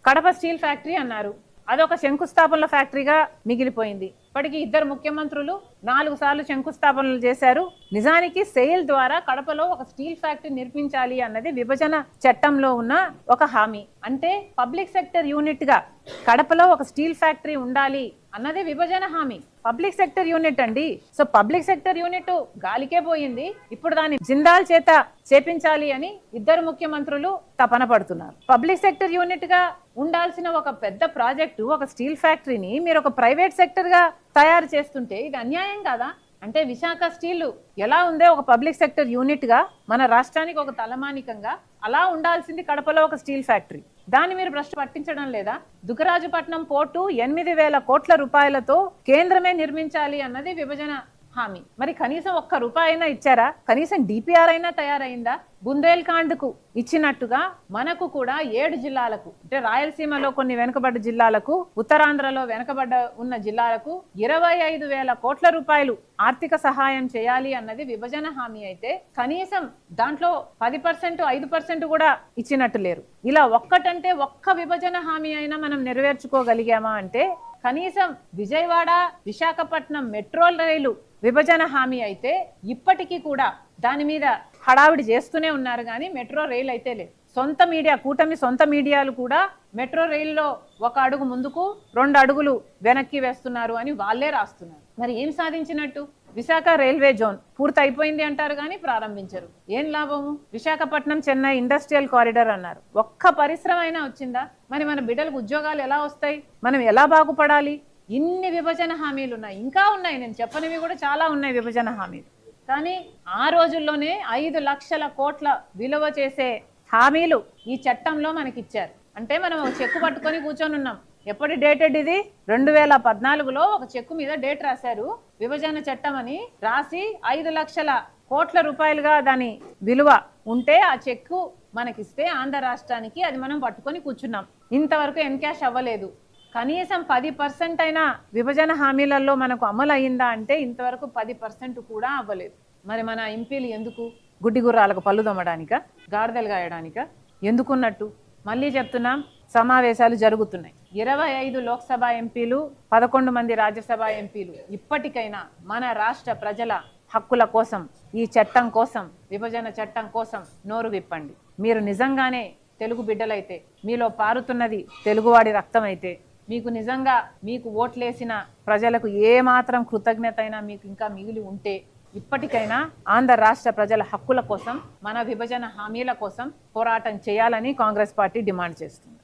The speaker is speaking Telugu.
కడప స్టీల్ ఫ్యాక్టరీ అన్నారు, అదొక శంకుస్థాపనల ఫ్యాక్టరీగా మిగిలిపోయింది. ఇప్పటికీ ఇద్దరు ముఖ్యమంత్రులు 4 సార్లు శంకుస్థాపనలు చేశారు. నిజానికి సెయిల్ ద్వారా కడపలో ఒక స్టీల్ ఫ్యాక్టరీ నిర్మించాలి అన్నది విభజన చట్టంలో ఉన్న ఒక హామీ. అంటే పబ్లిక్ సెక్టర్ యూనిట్ గా కడపలో ఒక స్టీల్ ఫ్యాక్టరీ ఉండాలి అన్నది విభజన హామీ. పబ్లిక్ సెక్టర్ యూనిట్ అండి. సో పబ్లిక్ సెక్టర్ యూనిట్ గాలికే పోయింది. ఇప్పుడు దాన్ని జిందాల్ చేత చేపించాలి అని ఇద్దరు ముఖ్యమంత్రులు తపన పడుతున్నారు. పబ్లిక్ సెక్టర్ యూనిట్ గా ఉండాల్సిన ఒక పెద్ద ప్రాజెక్టు, ఒక స్టీల్ ఫ్యాక్టరీని మీరు ఒక ప్రైవేట్ సెక్టర్ గా తయారు చేస్తుంటే ఇది అన్యాయం కాదా? అంటే విశాఖ స్టీల్ ఎలా ఉందే ఒక పబ్లిక్ సెక్టర్ యూనిట్ గా మన రాష్ట్రానికి ఒక తలమానికంగా అలా ఉండాల్సింది కడపలో ఒక స్టీల్ ఫ్యాక్టరీ. దాన్ని మీరు ప్రశ్న పట్టించడం లేదా? దుగ్గరాజుపట్నం పోర్టు 8,000 కోట్ల రూపాయలతో కేంద్రమే నిర్మించాలి అన్నది విభజన హామీ. మరి కనీసం ₹1 అయినా ఇచ్చారా? కనీసం డిపిఆర్ అయినా తయారైందా? బుందేల్ఖండ్కు ఇచ్చినట్టుగా మనకు కూడా 7 జిల్లాలకు, అంటే రాయలసీమలో కొన్ని వెనుకబడ్డ జిల్లాలకు, ఉత్తరాంధ్రలో వెనుకబడ్డ ఉన్న జిల్లాలకు 25,000 కోట్ల రూపాయలు ఆర్థిక సహాయం చేయాలి అన్నది విభజన హామీ అయితే కనీసం దాంట్లో 10%, 5% కూడా ఇచ్చినట్టు లేరు. ఇలా ఒక్కటంటే ఒక్క విభజన హామీ అయినా మనం నెరవేర్చుకోగలిగామా అంటే కనీసం విజయవాడ విశాఖపట్నం మెట్రో రైలు విభజన హామీ అయితే ఇప్పటికీ కూడా దాని మీద హడావిడి చేస్తూనే ఉన్నారు, కానీ మెట్రో రైలు అయితే లేదు. సొంత మీడియా, కూటమి సొంత మీడియాలు కూడా మెట్రో రైల్లో 1 అడుగు ముందుకు 2 అడుగులు వెనక్కి వేస్తున్నారు అని వాళ్ళే రాస్తున్నారు. మరి ఏం సాధించినట్టు? విశాఖ రైల్వే జోన్ పూర్తి అయిపోయింది అంటారు కానీ ప్రారంభించరు. ఏం లాభము? విశాఖపట్నం చెన్నై ఇండస్ట్రియల్ కారిడార్ అన్నారు, ఒక్క పరిశ్రమ అయినా వచ్చిందా? మరి మన బిడ్డలకు ఉద్యోగాలు ఎలా వస్తాయి? మనం ఎలా బాగుపడాలి? ఇన్ని విభజన హామీలు ఉన్నాయి, ఇంకా ఉన్నాయి, నేను చెప్పనివి కూడా చాలా ఉన్నాయి విభజన హామీలు. కానీ ఆ రోజుల్లోనే 5 లక్షల కోట్ల విలువ చేసే హామీలు ఈ చట్టంలో మనకి ఇచ్చారు. అంటే మనం ఒక చెక్కు పట్టుకొని కూర్చొని ఉన్నాం. ఎప్పటి డేటెడ్ ఇది? 2014లో ఒక చెక్కు మీద డేట్ రాశారు, విభజన చట్టం అని రాసి 5 లక్షల కోట్ల రూపాయలుగా దాని విలువ ఉంటే ఆ చెక్కు మనకిస్తే ఆంధ్ర రాష్ట్రానికి అది మనం పట్టుకొని కూర్చున్నాం. ఇంతవరకు ఎన్కాష్ అవ్వలేదు. కనీసం 10% అయినా విభజన హామీలలో మనకు అమలు అయిందా అంటే ఇంతవరకు 10% కూడా అవ్వలేదు. మరి మన ఎంపీలు ఎందుకు? గుడ్డి గుర్రాలకు పళ్ళు దొమ్మడానికా? గాడిదలు గాయడానికా? ఎందుకున్నట్టు? మళ్ళీ చెప్తున్నాం, సమావేశాలు జరుగుతున్నాయి. 25 లోక్సభ ఎంపీలు, 11 మంది రాజ్యసభ ఎంపీలు ఇప్పటికైనా మన రాష్ట్ర ప్రజల హక్కుల కోసం, ఈ చట్టం కోసం, విభజన చట్టం కోసం నోరు విప్పండి. మీరు నిజంగానే తెలుగు బిడ్డలైతే, మీలో పారుతున్నది తెలుగువాడి రక్తం అయితే, మీకు నిజంగా మీకు ఓట్లేసిన ప్రజలకు ఏమాత్రం కృతజ్ఞత అయినా మీకు ఇంకా మిగిలి ఉంటే ఇప్పటికైనా ఆంధ్ర రాష్ట్ర ప్రజల హక్కుల కోసం, మన విభజన హామీల కోసం పోరాటం చేయాలని కాంగ్రెస్ పార్టీ డిమాండ్ చేస్తుంది.